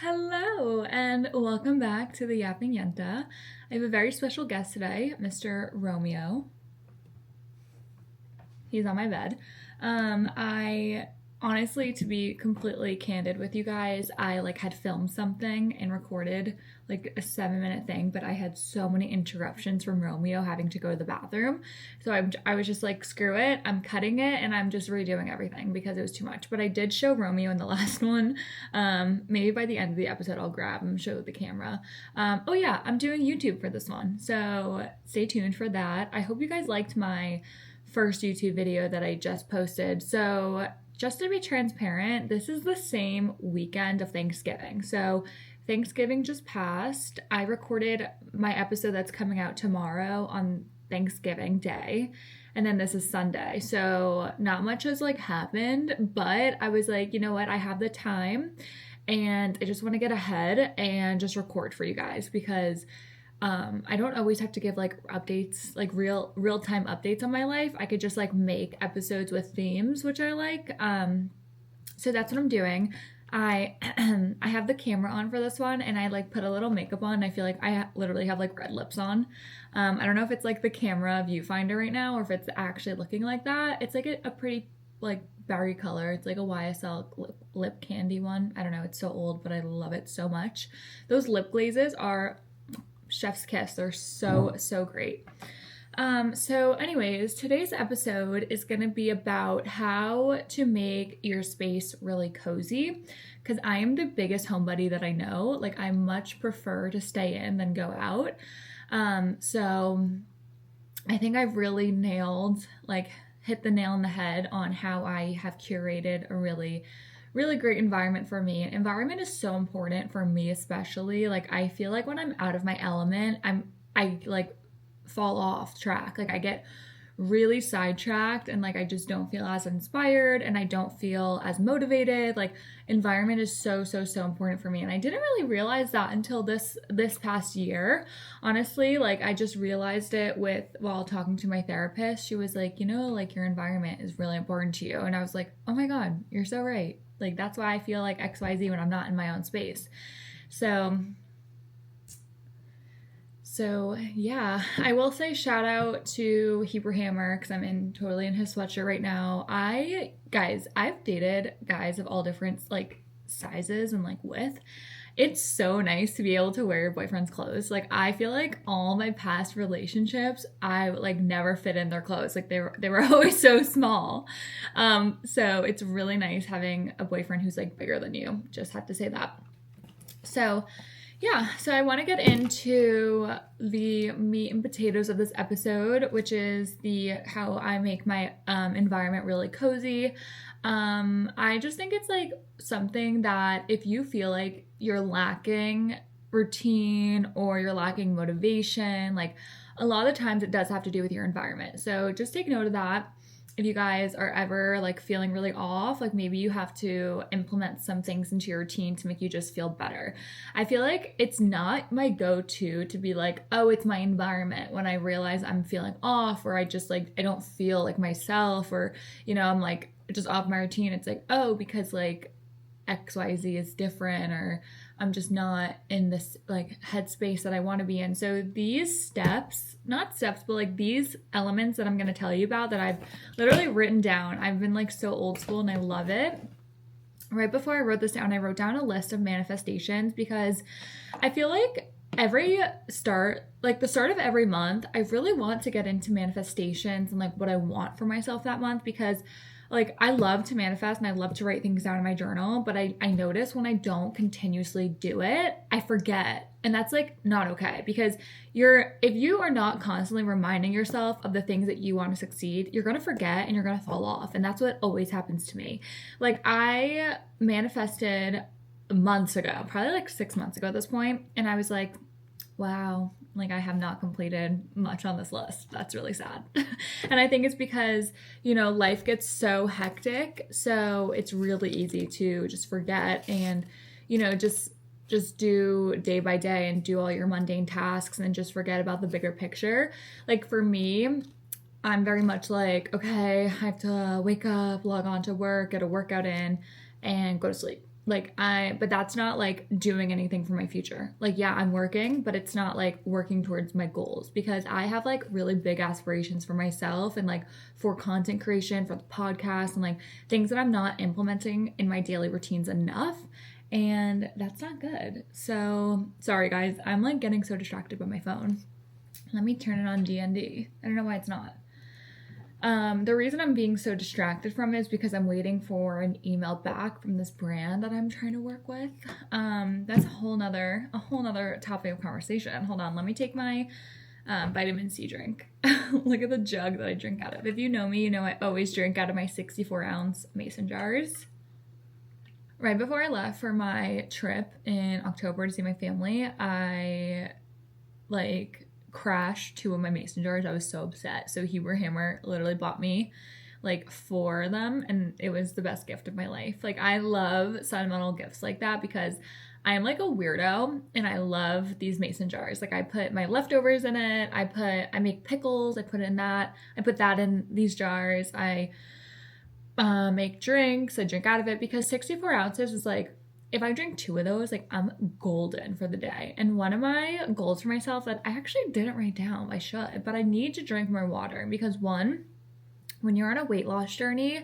Hello and welcome back to the Yapping Yenta. I have a very special guest today, Mr. Romeo. He's on my bed. I honestly, to be completely candid with you guys, I had filmed something and recorded like a 7 minute thing, but I had so many interruptions from Romeo having to go to the bathroom. So I was just like, screw it, I'm cutting it and I'm just redoing everything because it was too much. But I did show Romeo in the last one. Maybe by the end of the episode, I'll grab him, show the camera. Oh yeah, I'm doing YouTube for this one. So stay tuned for that. I hope you guys liked my first YouTube video that I just posted. So just to be transparent, this is the same weekend of Thanksgiving. So Thanksgiving just passed. I recorded my episode that's coming out tomorrow on Thanksgiving Day. And then this is Sunday. So not much has happened, but I was like, you know what? I have the time and I just want to get ahead and just record for you guys because I don't always have to give updates, real time updates on my life. I could just make episodes with themes, which I like. So that's what I'm doing. I I have the camera on for this one, and I put a little makeup on. I feel like I literally have red lips on. I don't know if it's the camera viewfinder right now or if it's actually looking like that. It's a pretty berry color. It's a YSL lip candy one. I don't know. It's so old, but I love it so much. Those lip glazes are chef's kiss. They're so great. So anyways, today's episode is going to be about how to make your space really cozy because I am the biggest homebody that I know. I much prefer to stay in than go out. So I think I've really hit the nail on the head on how I have curated a really great environment for me. Environment is so important for me, especially. I feel like when I'm out of my element, I fall off track. I get really sidetracked and I just don't feel as inspired and I don't feel as motivated. Environment is so important for me. And I didn't really realize that until this past year. Honestly, I just realized it while talking to my therapist. She was like, your environment is really important to you. And I was like, oh my God, you're so right. That's why I feel XYZ when I'm not in my own space. So yeah, I will say shout out to Hebrew Hammer because I'm totally in his sweatshirt right now. I've dated guys of all different sizes and width. It's so nice to be able to wear your boyfriend's clothes. I feel like all my past relationships, I never fit in their clothes. They were always so small. So it's really nice having a boyfriend who's bigger than you. Just have to say that. So yeah, so I want to get into the meat and potatoes of this episode, which is how I make my environment really cozy. I just think it's something that if you feel like you're lacking routine or you're lacking motivation, a lot of the times it does have to do with your environment. So just take note of that. If you guys are ever feeling really off, maybe you have to implement some things into your routine to make you just feel better. I feel like it's not my go-to to be oh, it's my environment when I realize I'm feeling off or I just I don't feel like myself or, I'm just off my routine. It's oh, because XYZ is different or I'm just not in this headspace that I want to be in. So these steps, not steps, but these elements that I'm going to tell you about that I've literally written down. I've been so old school and I love it. Right before I wrote this down, I wrote down a list of manifestations because I feel the start of every month, I really want to get into manifestations and what I want for myself that month because I love to manifest and I love to write things down in my journal, but I notice when I don't continuously do it, I forget. And that's not okay because if you are not constantly reminding yourself of the things that you want to succeed, you're going to forget and you're going to fall off. And that's what always happens to me. I manifested months ago, probably 6 months ago at this point. And I was like, wow, I have not completed much on this list. That's really sad. And I think it's because, life gets so hectic. So it's really easy to just forget and, just do day by day and do all your mundane tasks and just forget about the bigger picture. For me, I'm very much okay, I have to wake up, log on to work, get a workout in, and go to sleep. but that's not like doing anything for my future. Like, yeah, I'm working, but it's not like working towards my goals, because I have like really big aspirations for myself and like for content creation, for the podcast, and like things that I'm not implementing in my daily routines enough. And that's not good. So sorry guys, I'm like getting so distracted by my phone. Let me turn it on DND. I don't know why it's not. The reason I'm being so distracted from it is because I'm waiting for an email back from this brand that I'm trying to work with. That's a whole nother topic of conversation. Hold on, let me take my vitamin C drink. Look at the jug that I drink out of. If you know me, you know I always drink out of my 64-ounce mason jars. Right before I left for my trip in October to see my family, I crashed 2 of my mason jars. I was so upset. So Huber Hammer literally bought me like 4 of them, and it was the best gift of my life. Like, I love sentimental gifts like that because I am like a weirdo and I love these mason jars. Like, I put my leftovers in it. I make pickles. I put it in that. I put that in these jars. I make drinks. I drink out of it because 64 ounces is like, if I drink 2 of those, like, I'm golden for the day. And one of my goals for myself that I actually didn't write down, I should, but I need to drink more water because, one, when you're on a weight loss journey,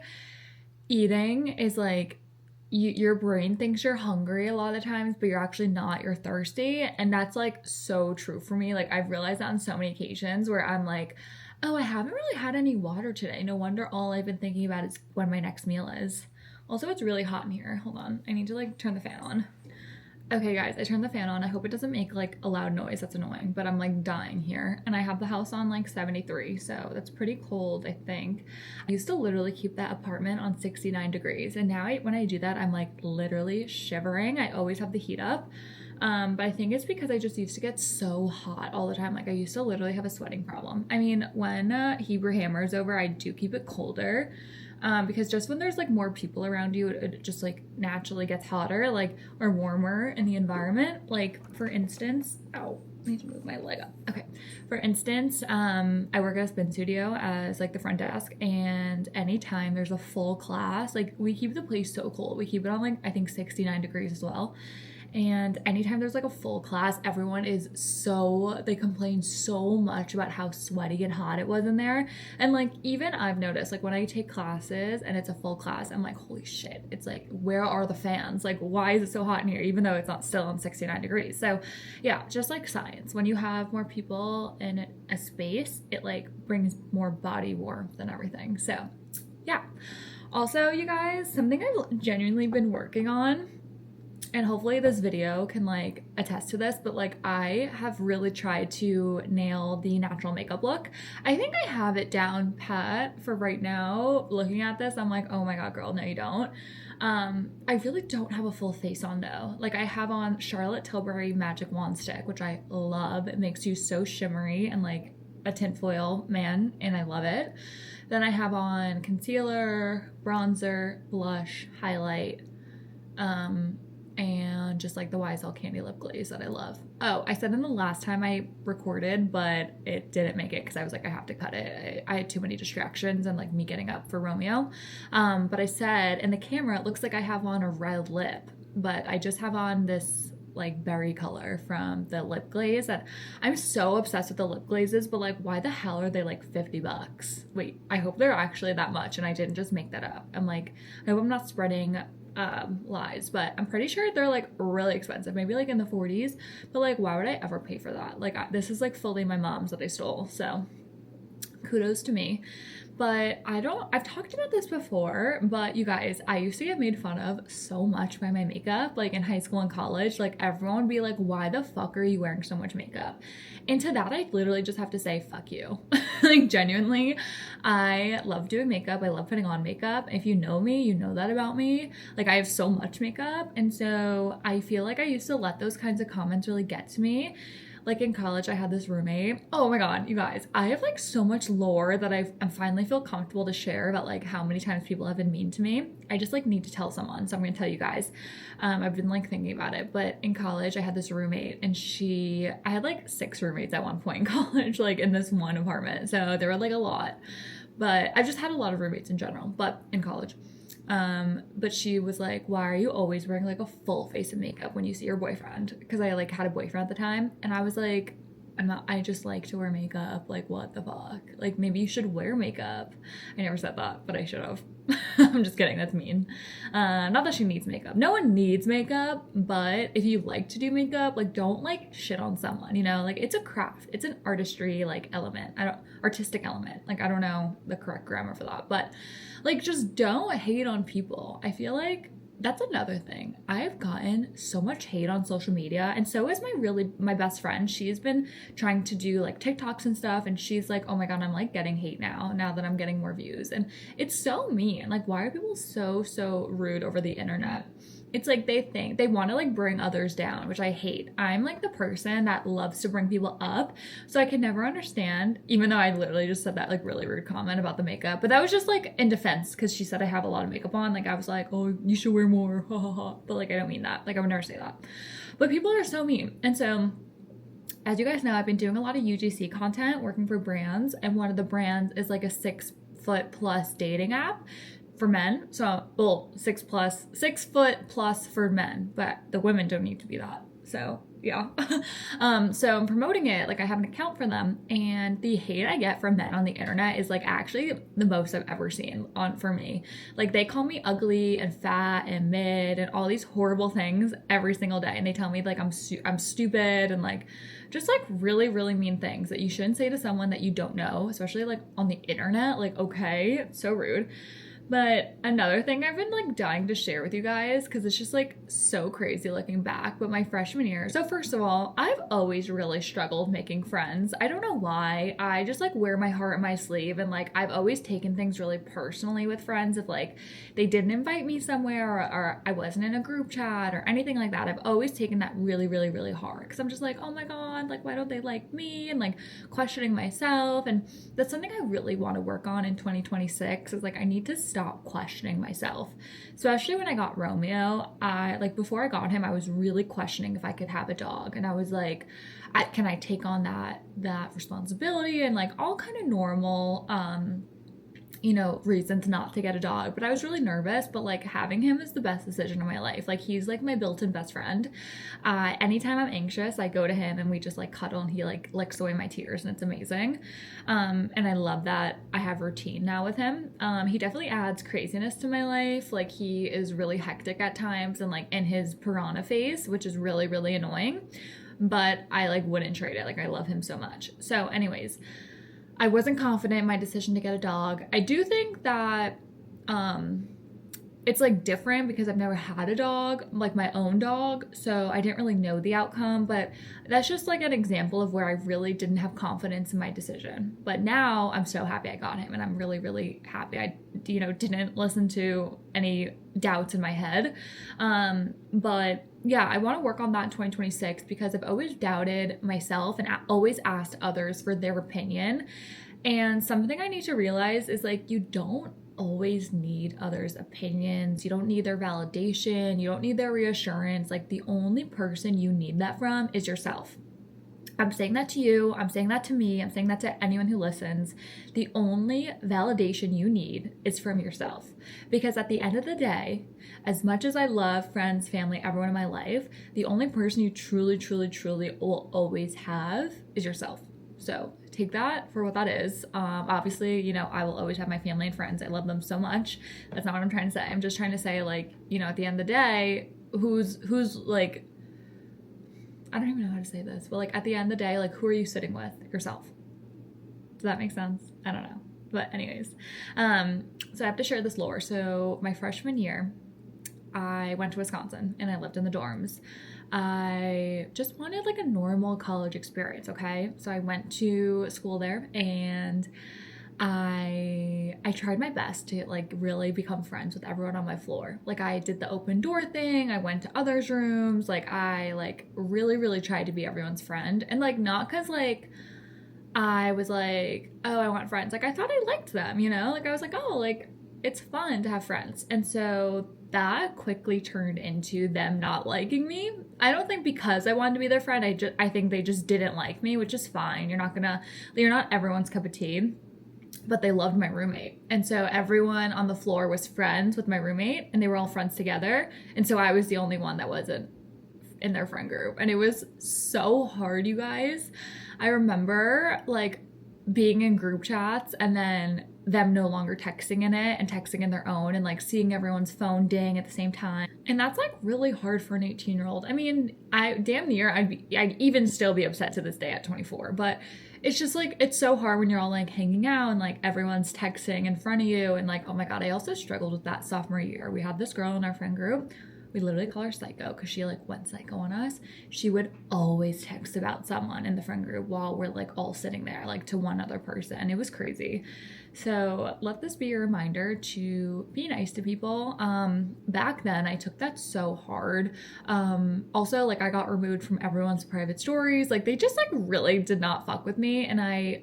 eating is like, your brain thinks you're hungry a lot of the times, but you're actually not, you're thirsty. And that's like so true for me. Like, I've realized that on so many occasions where I'm like, oh, I haven't really had any water today. No wonder all I've been thinking about is when my next meal is. Also, it's really hot in here. Hold on. I need to like turn the fan on. Okay, guys, I turned the fan on. I hope it doesn't make like a loud noise. That's annoying, but I'm like dying here. And I have the house on like 73, so that's pretty cold, I think. I used to literally keep that apartment on 69 degrees. And now when I do that, I'm like literally shivering. I always have the heat up. But I think it's because I just used to get so hot all the time. Like, I used to literally have a sweating problem. I mean, when Hebrew Hammer is over, I do keep it colder. Because just when there's like more people around you, it just like naturally gets hotter, like, or warmer in the environment. Like, for instance, I need to move my leg up. Okay. For instance, I work at a spin studio as like the front desk, and anytime there's a full class, like, we keep the place so cold. We keep it on like, I think 69 degrees as well. And anytime there's like a full class, everyone they complain so much about how sweaty and hot it was in there. And like, even I've noticed, like, when I take classes and it's a full class, I'm like, holy shit, it's like, where are the fans? Like, why is it so hot in here? Even though it's not still on 69 degrees. So yeah, just like science, when you have more people in a space, it like brings more body warmth and everything. So yeah. Also, you guys, something I've genuinely been working on, and hopefully this video can like attest to this, but like, I have really tried to nail the natural makeup look. I think I have it down pat for right now. Looking at this, I'm like, oh my God, girl, no you don't. I really don't have a full face on though. Like, I have on Charlotte Tilbury Magic Wand Stick, which I love. It makes you so shimmery and like a tinfoil man, and I love it. Then I have on concealer, bronzer, blush, highlight, and just like the YSL Candy Lip Glaze that I love. Oh, I said in the last time I recorded, but it didn't make it because I was like, I have to cut it. I had too many distractions and like me getting up for Romeo. But I said in the camera, it looks like I have on a red lip, but I just have on this like berry color from the lip glaze that I'm so obsessed with the lip glazes, but like, why the hell are they like $50? Wait, I hope they're actually that much and I didn't just make that up. I'm like, I hope I'm not spreading lies, but I'm pretty sure they're like really expensive, maybe like in the 40s, but like, why would I ever pay for that? Like, this is like fully my mom's that I stole, so kudos to me. But I've talked about this before, but you guys, I used to get made fun of so much by my makeup, like in high school and college. Like, everyone would be like, why the fuck are you wearing so much makeup? And to that, I literally just have to say, fuck you. Like, genuinely, I love doing makeup. I love putting on makeup. If you know me, you know that about me. Like, I have so much makeup. And so I feel like I used to let those kinds of comments really get to me. Like, in college, I had this roommate. Oh my God, you guys, I have like so much lore that I finally feel comfortable to share about like how many times people have been mean to me. I just like need to tell someone, so I'm gonna tell you guys. I've been like thinking about it, but in college, I had this roommate, and I had like 6 roommates at one point in college, like in this one apartment. So there were like a lot, but I've just had a lot of roommates in general, but in college. But she was like, why are you always wearing like a full face of makeup when you see your boyfriend? Because I like had a boyfriend at the time, and I was like, I just like to wear makeup. Like, what the fuck? Like, maybe you should wear makeup. I never said that, but I should have. I'm just kidding. That's mean. Not that she needs makeup. No one needs makeup, but if you like to do makeup, like, don't like shit on someone, you know? Like, it's a craft. It's an artistry, like, element. Artistic element. Like, I don't know the correct grammar for that, but like, just don't hate on people. I feel like that's another thing. I've gotten so much hate on social media, and so is my best friend. She's been trying to do like TikToks and stuff, and she's like, oh my god, I'm like getting hate now that I'm getting more views. And it's so mean. Like, why are people so rude over the internet? It's like they want to like bring others down, which I hate. I'm like the person that loves to bring people up. So I can never understand, even though I literally just said that like really rude comment about the makeup. But that was just like in defense, because she said I have a lot of makeup on. Like, I was like, oh, you should wear more. Ha ha ha. But like, I don't mean that. Like, I would never say that. But people are so mean. And so, as you guys know, I've been doing a lot of UGC content, working for brands. And one of the brands is like a 6-foot+ dating app for men. So, well, 6-foot+ for men, but the women don't need to be that. So yeah. So I'm promoting it. Like, I have an account for them, and the hate I get from men on the internet is like actually the most I've ever seen for me. Like, they call me ugly and fat and mid and all these horrible things every single day. And they tell me like I'm stupid and like just like really, really mean things that you shouldn't say to someone that you don't know, especially like on the internet. Like, okay, it's so rude. But another thing I've been like dying to share with you guys, because it's just like so crazy looking back, but my freshman year. So first of all, I've always really struggled making friends. I don't know why. I just like wear my heart on my sleeve, and like I've always taken things really personally with friends. If like they didn't invite me somewhere, or I wasn't in a group chat or anything like that, I've always taken that really, really, really hard, because I'm just like, oh my god, like why don't they like me, and like questioning myself. And that's something I really want to work on in 2026, is like I need to stop questioning myself, especially when I got Romeo. I like, before I got him, I was really questioning if I could have a dog, and I was like, can I take on that responsibility, and like all kind of normal reasons not to get a dog. But I was really nervous, but like having him is the best decision of my life. Like, he's like my built-in best friend. Anytime I'm anxious, I go to him and we just like cuddle, and he like licks away my tears, and it's amazing. And I love that I have routine now with him. He definitely adds craziness to my life. Like, he is really hectic at times, and like in his piranha phase, which is really, really annoying, but I like wouldn't trade it. Like, I love him so much. So anyways, I wasn't confident in my decision to get a dog. I do think that it's like different because I've never had a dog, like my own dog, so I didn't really know the outcome. But that's just like an example of where I really didn't have confidence in my decision. But now I'm so happy I got him, and I'm really, really happy I didn't listen to any doubts in my head. But yeah, I want to work on that in 2026, because I've always doubted myself and always asked others for their opinion. And something I need to realize is like, you don't always need others' opinions. You don't need their validation. You don't need their reassurance. Like, the only person you need that from is yourself. I'm saying that to you. I'm saying that to me. I'm saying that to anyone who listens. The only validation you need is from yourself. Because at the end of the day, as much as I love friends, family, everyone in my life, the only person you truly, truly, truly will always have is yourself. So take that for what that is. Obviously, I will always have my family and friends. I love them so much. That's not what I'm trying to say. I'm just trying to say, like, at the end of the day, who's like, I don't even know how to say this, but like at the end of the day, like, who are you sitting with? Yourself. Does that make sense? I don't know. But anyways, so I have to share this lore. So my freshman year, I went to Wisconsin and I lived in the dorms. I just wanted like a normal college experience, okay? So I went to school there, and I tried my best to like really become friends with everyone on my floor. Like, I did the open door thing. I went to others' rooms. Like, I like really, really tried to be everyone's friend. And like, not because like I was like, oh, I want friends. Like, I thought I liked them, Like, I was like, oh, like, it's fun to have friends. And so that quickly turned into them not liking me. I don't think because I wanted to be their friend. I think they just didn't like me, which is fine. You're not everyone's cup of tea. but they loved my roommate. And so everyone on the floor was friends with my roommate, and they were all friends together. And so I was the only one that wasn't in their friend group. And it was so hard, you guys. I remember like being in group chats and then them no longer texting in it and texting in their own, and like seeing everyone's phone ding at the same time. And that's like really hard for an 18-year-old. I mean, I'd even still be upset to this day at 24, but it's just like, it's so hard when you're all like hanging out and like everyone's texting in front of you. And like, oh my God, I also struggled with that sophomore year. We had this girl in our friend group. We literally call her Psycho because she like went psycho on us. She would always text about someone in the friend group while we're like all sitting there, like to one other person. It was crazy. So let this be a reminder to be nice to people. Back then I took that so hard. Also like I got removed from everyone's private stories. Like they just like really did not fuck with me. And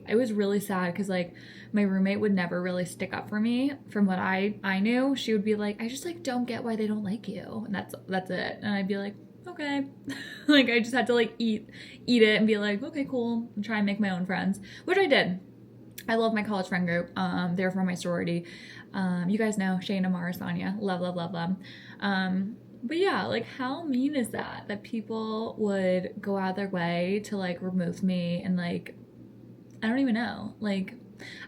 it was really sad because like my roommate would never really stick up for me. From what I knew, she would be like, I just like don't get why they don't like you. And that's it. And I'd be like, okay. Like I just had to like eat it and be like, okay, cool. And try and make my own friends, which I did. I love my college friend group. They're from my sorority. You guys know Shayna, Mara, Sonia. Love, love, love them. But yeah, like how mean is that people would go out of their way to like remove me, and like, I don't even know. Like,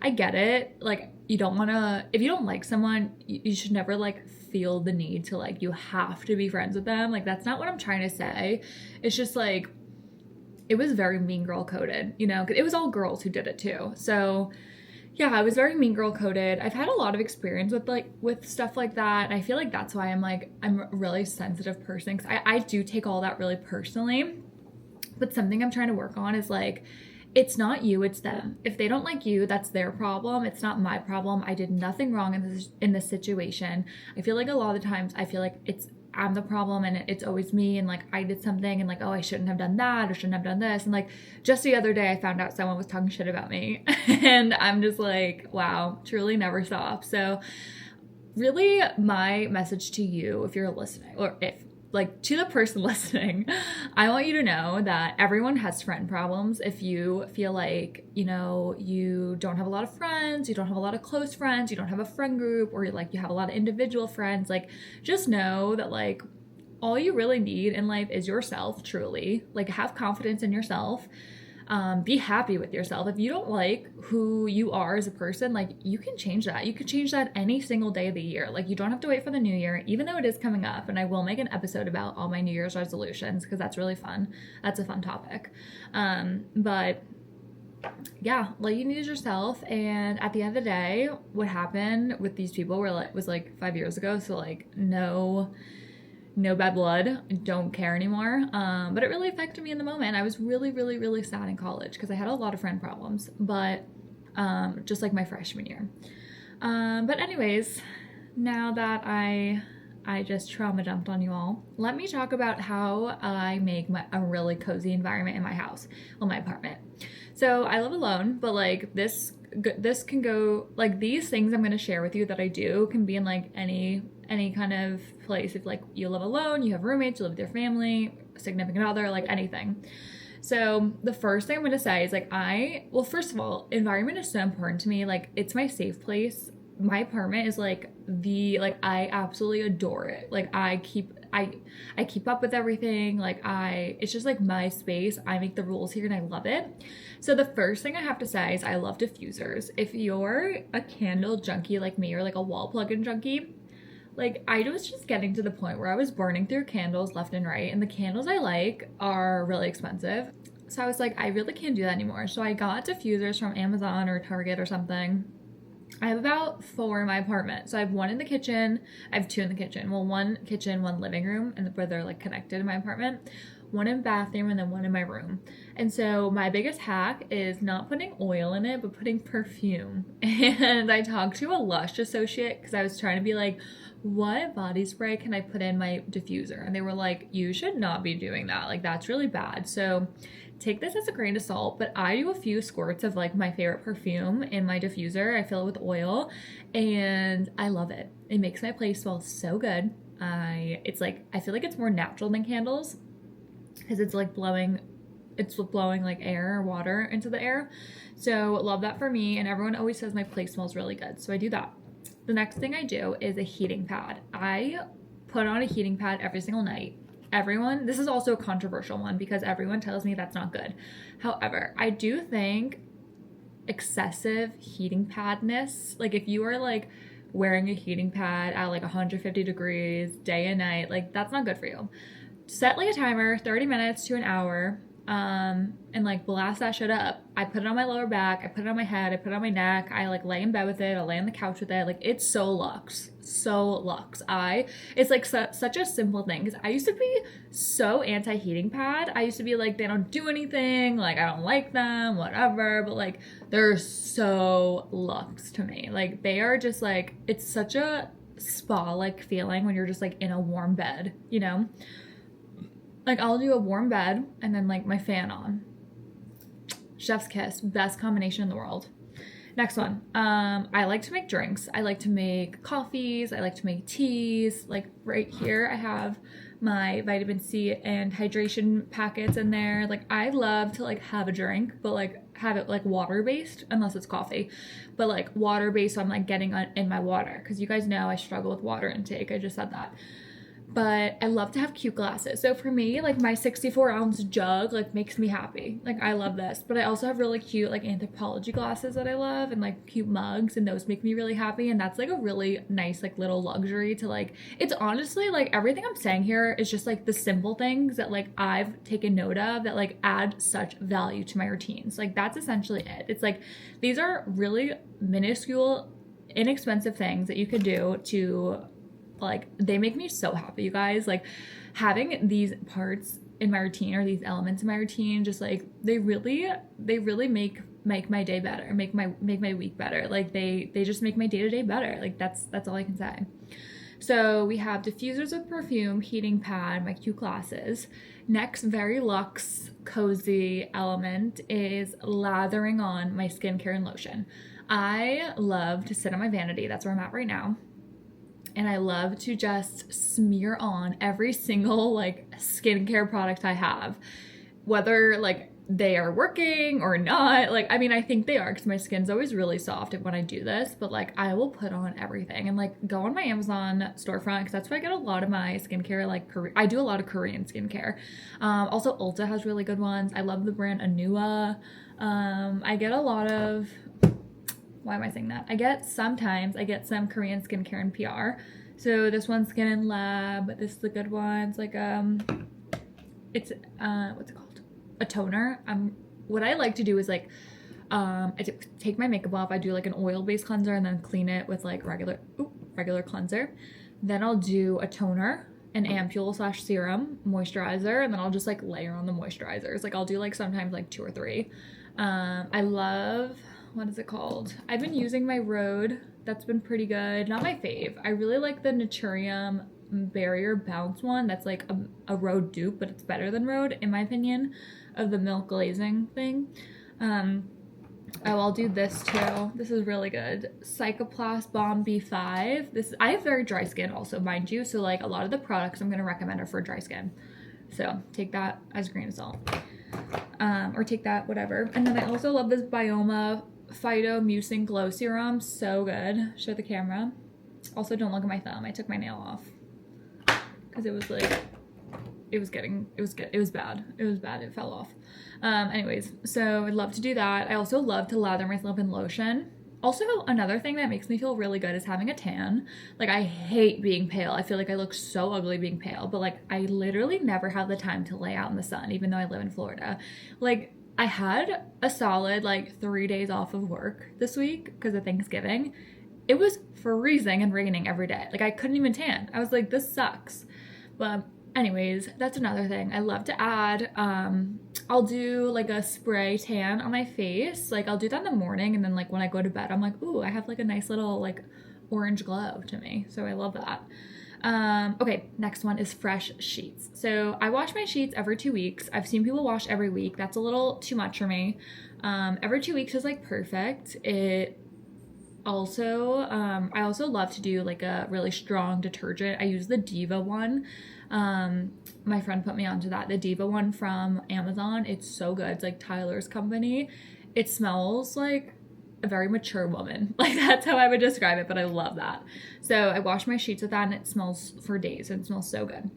I get it. Like, you don't want to, if you don't like someone, you should never like feel the need to like, you have to be friends with them. Like, that's not what I'm trying to say. It's just like, it was very mean girl coded, you know, 'cause it was all girls who did it too. So yeah, I was very mean girl coded. I've had a lot of experience with stuff like that. And I feel like that's why I'm a really sensitive person. 'Cause I do take all that really personally. But something I'm trying to work on is like, it's not you, it's them. If they don't like you, that's their problem. It's not my problem. I did nothing wrong in this situation. I feel like a lot of the times I feel like I'm the problem and it's always me, and like I did something and like, oh, I shouldn't have done that or shouldn't have done this. And like just the other day I found out someone was talking shit about me and I'm just like, wow, truly never stop. So really my message to you, if you're listening, or if like to the person listening, I want you to know that everyone has friend problems. If you feel like, you know, you don't have a lot of friends, you don't have a lot of close friends, you don't have a friend group, or like you have a lot of individual friends, like just know that like all you really need in life is yourself, truly. Like have confidence in yourself. Be happy with yourself. If you don't like who you are as a person, like you can change that. You can change that any single day of the year. Like you don't have to wait for the new year, even though it is coming up. And I will make an episode about all my New Year's resolutions because that's really fun. That's a fun topic. But yeah, like you need is yourself. And at the end of the day, what happened with these people was like 5 years ago. So like no bad blood, don't care anymore. But it really affected me in the moment. I was really, really, really sad in college because I had a lot of friend problems, but just like my freshman year. But anyways, now that I just trauma dumped on you all, let me talk about how I make a really cozy environment in my house, well, my apartment. So I live alone, but like this can go, like these things I'm going to share with you that I do can be in like any kind of place. If like you live alone, you have roommates, you live with your family, significant other, like anything. So the first thing I'm going to say is like well, first of all, environment is so important to me. Like it's my safe place. My apartment is like I absolutely adore it. Like I keep up with everything. Like it's just like my space. I make the rules here and I love it. So the first thing I have to say is I love diffusers. If you're a candle junkie like me, or like a wall plug-in junkie, like I was just getting to the point where I was burning through candles left and right, and the candles I like are really expensive. So I was like, I really can't do that anymore. So I got diffusers from Amazon or Target or something. I have about 4 in my apartment. So I have 1 in the kitchen. I have 2 in the kitchen. Well, 1 kitchen, 1 living room, and where they're like connected in my apartment. 1 in bathroom, and then 1 in my room. And so my biggest hack is not putting oil in it, but putting perfume. And I talked to a Lush associate because I was trying to be like, what body spray can I put in my diffuser? And they were like, you should not be doing that. Like that's really bad. So take this as a grain of salt, but I do a few squirts of like my favorite perfume in my diffuser. I fill it with oil and I love it. It makes my place smell so good. I feel like it's more natural than candles because it's like blowing it's blowing like air or water into the air. So love that for me. And everyone always says my place smells really good. So I do that. The next thing I do is a heating pad. I put on a heating pad every single night. Everyone, this is also a controversial one because everyone tells me that's not good. However, I do think excessive heating padness, like if you are like wearing a heating pad at like 150 degrees day and night, like that's not good for you. Set like a timer, 30 minutes to an hour, and like blast that shit up. I put it on my lower back, I put it on my head, I put it on my neck, I like lay in bed with it, I lay on the couch with it. Like it's so luxe. It's like such a simple thing because I used to be so anti heating pad. I used to be like, they don't do anything, like I don't like them, whatever, but like they're so luxe to me. Like they are just like, it's such a spa like feeling when you're just like in a warm bed, you know? Like I'll do a warm bed and then like my fan on. Chef's kiss, best combination in the world. Next one. I like to make drinks. I like to make coffees. I like to make teas. Like right here, I have my vitamin C and hydration packets in there. Like I love to like have a drink, but like have it like water based, unless it's coffee, but like water based. So I'm like getting in my water because you guys know I struggle with water intake. I just said that. But I love to have cute glasses. So for me, like my 64-ounce jug like makes me happy. Like I love this. But I also have really cute like anthropology glasses that I love and like cute mugs, and those make me really happy. And that's like a really nice like little luxury to like, it's honestly like everything I'm saying here is just like the simple things that like I've taken note of that like add such value to my routines. Like that's essentially it. It's like these are really minuscule, inexpensive things that you could do to like, they make me so happy, you guys. Like having these parts in my routine or these elements in my routine, just like they really make my day better, make my week better. Like they just make my day-to-day better. Like that's all I can say. So we have diffusers of perfume, heating pad, my cute glasses. Next, very luxe, cozy element is lathering on my skincare and lotion. I love to sit on my vanity. That's where I'm at right now. And I love to just smear on every single like skincare product I have, whether like they are working or not. Like, I mean, I think they are because my skin's always really soft when I do this, but like I will put on everything and like go on my Amazon storefront because that's where I get a lot of my skincare. Like I do a lot of Korean skincare. Also Ulta has really good ones. I love the brand Anua. I get a lot of, why am I saying that? Sometimes I get some Korean skincare and PR. So this one's Skin and Lab. This is a good one. It's like, it's, what's it called? A toner. What I like to do is like, I take my makeup off. I do like an oil-based cleanser and then clean it with like regular cleanser. Then I'll do a toner, an ampule / serum, moisturizer, and then I'll just like layer on the moisturizers. Like I'll do like sometimes like 2 or 3. I love, what is it called? I've been using my Rhode. That's been pretty good. Not my fave. I really like the Naturium Barrier Bounce one. That's like a Rhode dupe, but it's better than Rhode in my opinion, of the milk glazing thing. I'll do this too. This is really good. Psychoplast Balm B5. I have very dry skin also, mind you. So like a lot of the products I'm going to recommend are for dry skin. So take that as a grain of salt. Or take that, whatever. And then I also love this Bioma Phyto Mucin Glow Serum. So good. Show the camera. Also, don't look at my thumb. I took my nail off because it was like, it was bad. It was bad. It fell off. Anyways, so I'd love to do that. I also love to lather myself in lotion. Also, another thing that makes me feel really good is having a tan. Like, I hate being pale. I feel like I look so ugly being pale, but like, I literally never have the time to lay out in the sun, even though I live in Florida. Like, I had a solid like 3 days off of work this week because of Thanksgiving. It was freezing and raining every day. Like, I couldn't even tan. I was like, this sucks. But anyways, that's another thing I love to add. I'll do like a spray tan on my face. Like I'll do that in the morning, and then like when I go to bed, I'm like, ooh, I have like a nice little like orange glow to me. So I love that. Okay, next one is fresh sheets. So I wash my sheets every 2 weeks. I've seen people wash every week. That's a little too much for me. Every 2 weeks is like perfect. I also love to do like a really strong detergent. I use the Diva one. My friend put me onto that. The Diva one from Amazon. It's so good. It's like Tyler's company. It smells like a very mature woman. Like that's how I would describe it, but I love that. So I wash my sheets with that and it smells for days. It smells so good.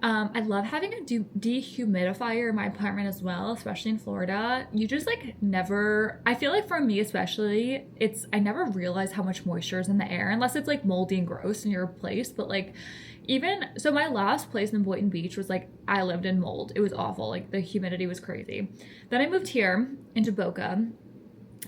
I love having a dehumidifier in my apartment as well, especially in Florida. You just like never, I feel like for me especially, I never realize how much moisture is in the air unless it's like moldy and gross in your place. But like so my last place in Boynton Beach was like, I lived in mold. It was awful. Like the humidity was crazy. Then I moved here into Boca.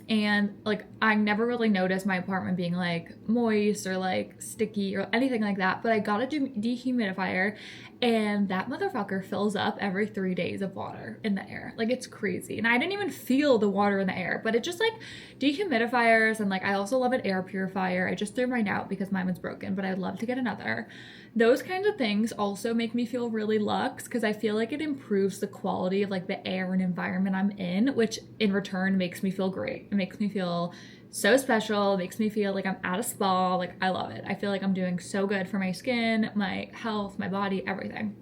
And like I never really noticed my apartment being like moist or like sticky or anything like that, but I got a dehumidifier and that motherfucker fills up every 3 days of water in the air. Like it's crazy. And I didn't even feel the water in the air, but it just like dehumidifiers. And like I also love an air purifier. I just threw mine out because mine was broken, but I'd love to get another. Those kinds of things also make me feel really luxe because I feel like it improves the quality of like the air and environment I'm in, which in return makes me feel great. It makes me feel so special. It makes me feel like I'm at a spa. Like I love it. I feel like I'm doing so good for my skin, my health, my body, everything.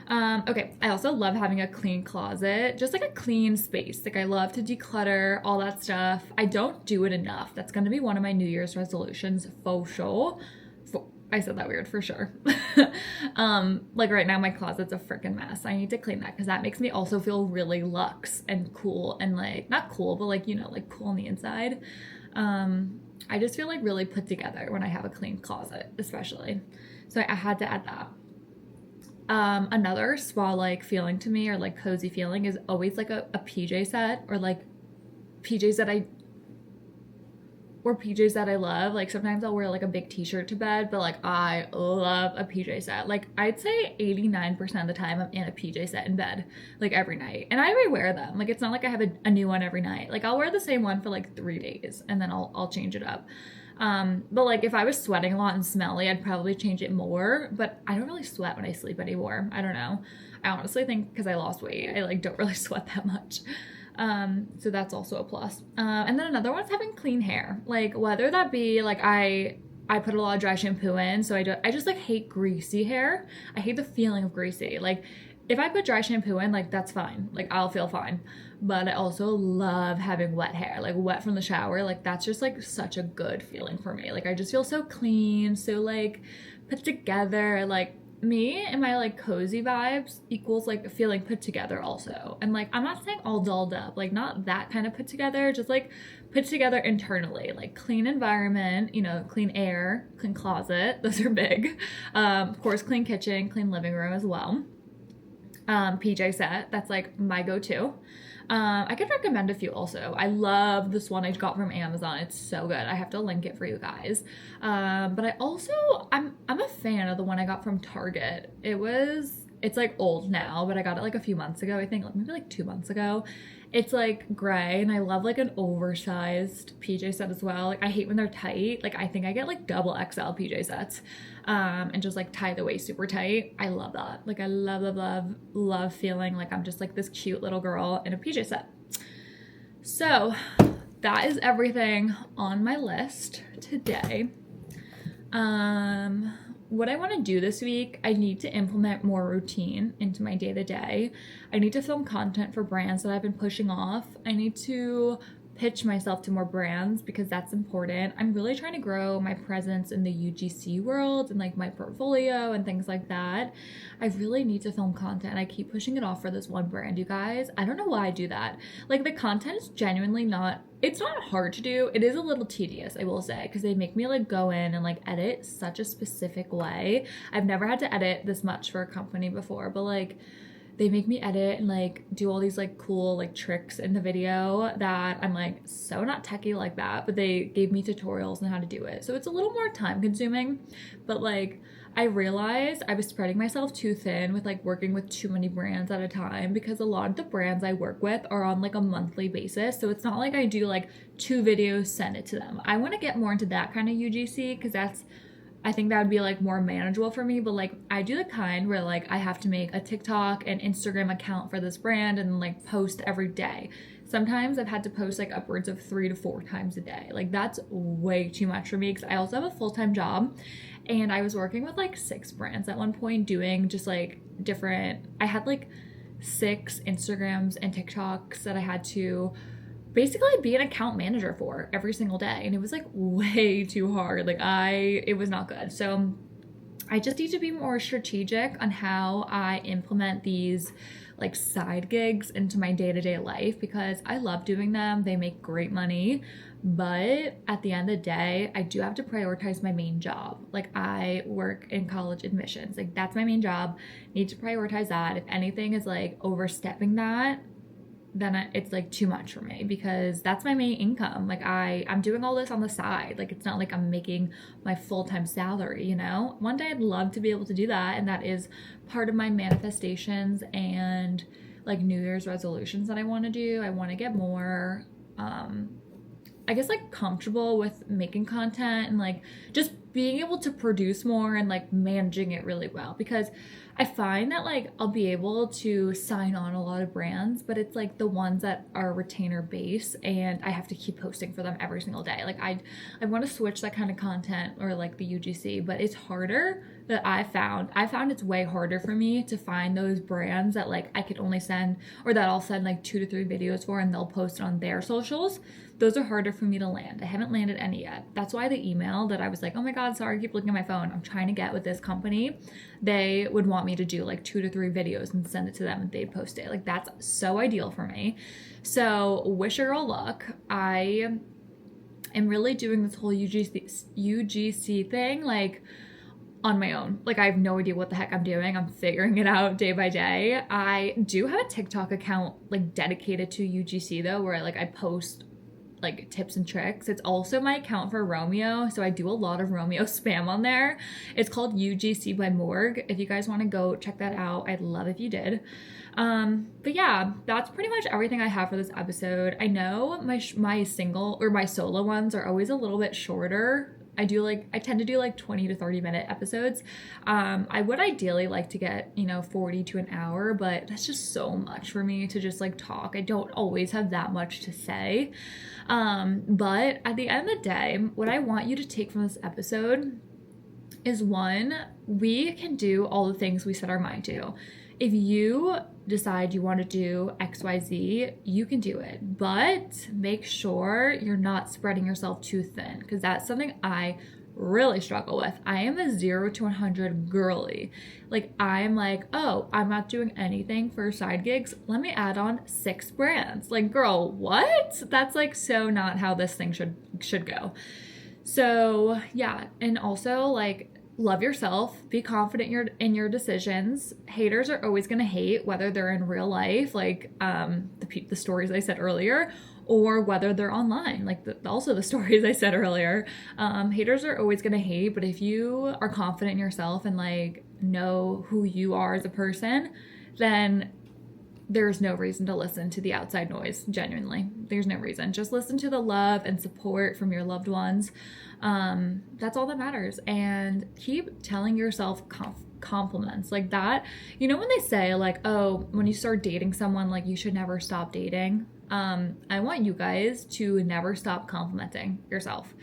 Okay, I also love having a clean closet, just like a clean space. Like I love to declutter, all that stuff. I don't do it enough. That's going to be one of my New Year's resolutions, for sure. I said that weird, for sure. Like right now my closet's a freaking mess. I need to clean that because that makes me also feel really luxe and cool and like, not cool, but like, you know, like cool on the inside. I just feel like really put together when I have a clean closet, especially. So I had to add that. Another spa-like feeling to me or like cozy feeling is always like a PJ set or like PJs that I love. Like sometimes I'll wear like a big t-shirt to bed, but like I love a PJ set. Like I'd say 89% of the time I'm in a PJ set in bed, like every night. And I rewear them. Like it's not like I have a new one every night. Like I'll wear the same one for like 3 days and then I'll change it up. But like if I was sweating a lot and smelly, I'd probably change it more, but I don't really sweat when I sleep anymore. I don't know. I honestly think because I lost weight, I like don't really sweat that much. So that's also a plus. And then another one's having clean hair. Like whether that be like I put a lot of dry shampoo in, so I just like hate greasy hair. I hate the feeling of greasy. Like if I put dry shampoo in, like that's fine. Like I'll feel fine. But I also love having wet hair, like wet from the shower. Like that's just like such a good feeling for me. Like I just feel so clean, so like put together. Like me and my like cozy vibes equals like feeling put together also. And like I'm not saying all dolled up, like not that kind of put together, just like put together internally, like clean environment, you know, clean air, clean closet, those are big. Of course, clean kitchen, clean living room as well. PJ set, that's like my go-to. I could recommend a few also. I love this one I got from Amazon. It's so good. I have to link it for you guys. But I'm a fan of the one I got from Target. It's like old now, but I got it like a few months ago. I think maybe like 2 months ago. It's like gray and I love like an oversized PJ set as well. Like I hate when they're tight. Like I think I get like double XL PJ sets. And just like tie the waist super tight. I love that. Like I love feeling like I'm just like this cute little girl in a PJ set. So that is everything on my list today. What I want to do this week, I need to implement more routine into my day-to-day. I need to film content for brands that I've been pushing off. I need to pitch myself to more brands because that's important. I'm really trying to grow my presence in the UGC world and like my portfolio and things like that. I really need to film content. I keep pushing it off for this one brand, you guys. I don't know why I do that. Like the content is genuinely it's not hard to do. It is a little tedious, I will say, because they make me like go in and like edit such a specific way. I've never had to edit this much for a company before, but like they make me edit and like do all these like cool like tricks in the video that I'm like so not techie like that, but they gave me tutorials on how to do it. So it's a little more time consuming, but like I realized I was spreading myself too thin with like working with too many brands at a time because a lot of the brands I work with are on like a monthly basis. So it's not like I do like 2 videos, send it to them. I want to get more into that kind of UGC because I think that would be like more manageable for me, but like I do the kind where like I have to make a TikTok and Instagram account for this brand and like post every day. Sometimes I've had to post like upwards of 3 to 4 times a day. Like that's way too much for me because I also have a full-time job, and I was working with like 6 brands at one point, doing just like different, I had like 6 Instagrams and TikToks that I had to basically be an account manager for every single day, and it was like way too hard. Like it was not good. So I just need to be more strategic on how I implement these like side gigs into my day-to-day life, because I love doing them. They make great money, but at the end of the day, I do have to prioritize my main job. Like I work in college admissions. Like that's my main job. Need to prioritize that. If anything is like overstepping that, then it's like too much for me, because that's my main income. Like I'm doing all this on the side. Like it's not like I'm making my full-time salary, you know? One day I'd love to be able to do that, and that is part of my manifestations and like New Year's resolutions that I want to do. I want to get more I guess like comfortable with making content and like just being able to produce more and like managing it really well, because I find that like I'll be able to sign on a lot of brands, but it's like the ones that are retainer base and I have to keep posting for them every single day. Like I want to switch that kind of content, or like the UGC, but it's harder. That I found it's way harder for me to find those brands that like I could only send, or that I'll send like 2 to 3 videos for and they'll post it on their socials. Those are harder for me to land. I haven't landed any yet. That's why the email that I was like, oh my God, sorry, I keep looking at my phone, I'm trying to get with this company, they would want me to do like 2 to 3 videos and send it to them and they'd post it. Like that's so ideal for me. So wish a girl luck. I am really doing this whole UGC thing like on my own. Like I have no idea what the heck I'm doing. I'm figuring it out day by day. I do have a TikTok account like dedicated to UGC though, where I post like tips and tricks. It's also my account for Romeo, so I do a lot of Romeo spam on there. It's called UGC by Morg. If you guys want to go check that out, I'd love if you did. But yeah, that's pretty much everything I have for this episode. I know my single or my solo ones are always a little bit shorter. I tend to do like 20 to 30 minute episodes. I would ideally like to get, 40 to an hour, but that's just so much for me to just like talk. I don't always have that much to say. But at the end of the day, what I want you to take from this episode is, one, we can do all the things we set our mind to. If you decide you want to do XYZ, you can do it, but make sure you're not spreading yourself too thin, because that's something I really struggle with. I am a 0 to 100 girly. Like I'm like, oh, I'm not doing anything for side gigs. Let me add on 6 brands. Like, girl, what? That's like so not how this thing should go. So yeah, and also like, love yourself, be confident in your decisions. Haters are always going to hate, whether they're in real life, like the stories I said earlier, or whether they're online, like also the stories I said earlier. Haters are always going to hate, but if you are confident in yourself and like know who you are as a person, then there's no reason to listen to the outside noise. Genuinely, there's no reason. Just listen to the love and support from your loved ones. That's all that matters. And keep telling yourself compliments like that. You know when they say like, oh, when you start dating someone, like you should never stop dating. I want you guys to never stop complimenting yourself.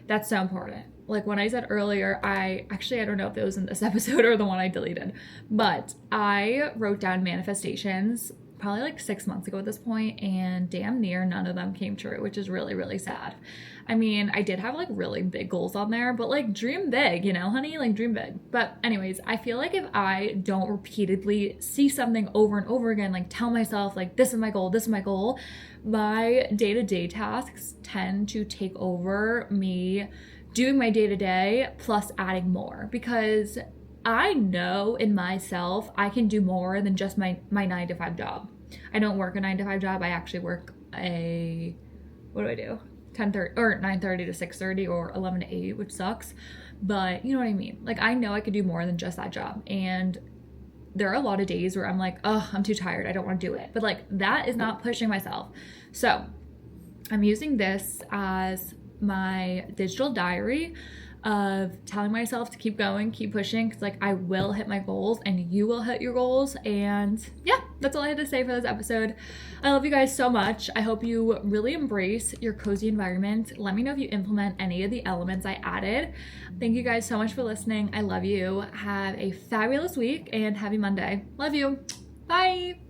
That's so important. Like when I said earlier, I don't know if it was in this episode or the one I deleted, but I wrote down manifestations probably like 6 months ago at this point, and damn near none of them came true, which is really, really sad. I mean, I did have like really big goals on there, but like dream big, honey, like dream big. But anyways, I feel like if I don't repeatedly see something over and over again, like tell myself like, this is my goal, my day-to-day tasks tend to take over me doing my day-to-day plus adding more, because I know in myself I can do more than just my 9 to 5 job. I don't work a 9 to 5 job. I actually work what do I do? 10:30 or 9:30 to 6:30 or 11 to 8, which sucks. But you know what I mean? Like I know I could do more than just that job. And there are a lot of days where I'm like, oh, I'm too tired. I don't want to do it. But like that is not pushing myself. So I'm using this as my digital diary. of telling myself to keep going, keep pushing, because like I will hit my goals and you will hit your goals. And yeah, that's all I had to say for this episode. I love you guys so much. I hope you really embrace your cozy environment. Let me know if you implement any of the elements I added. Thank you guys so much for listening. I love you. Have a fabulous week and happy Monday. Love you. Bye.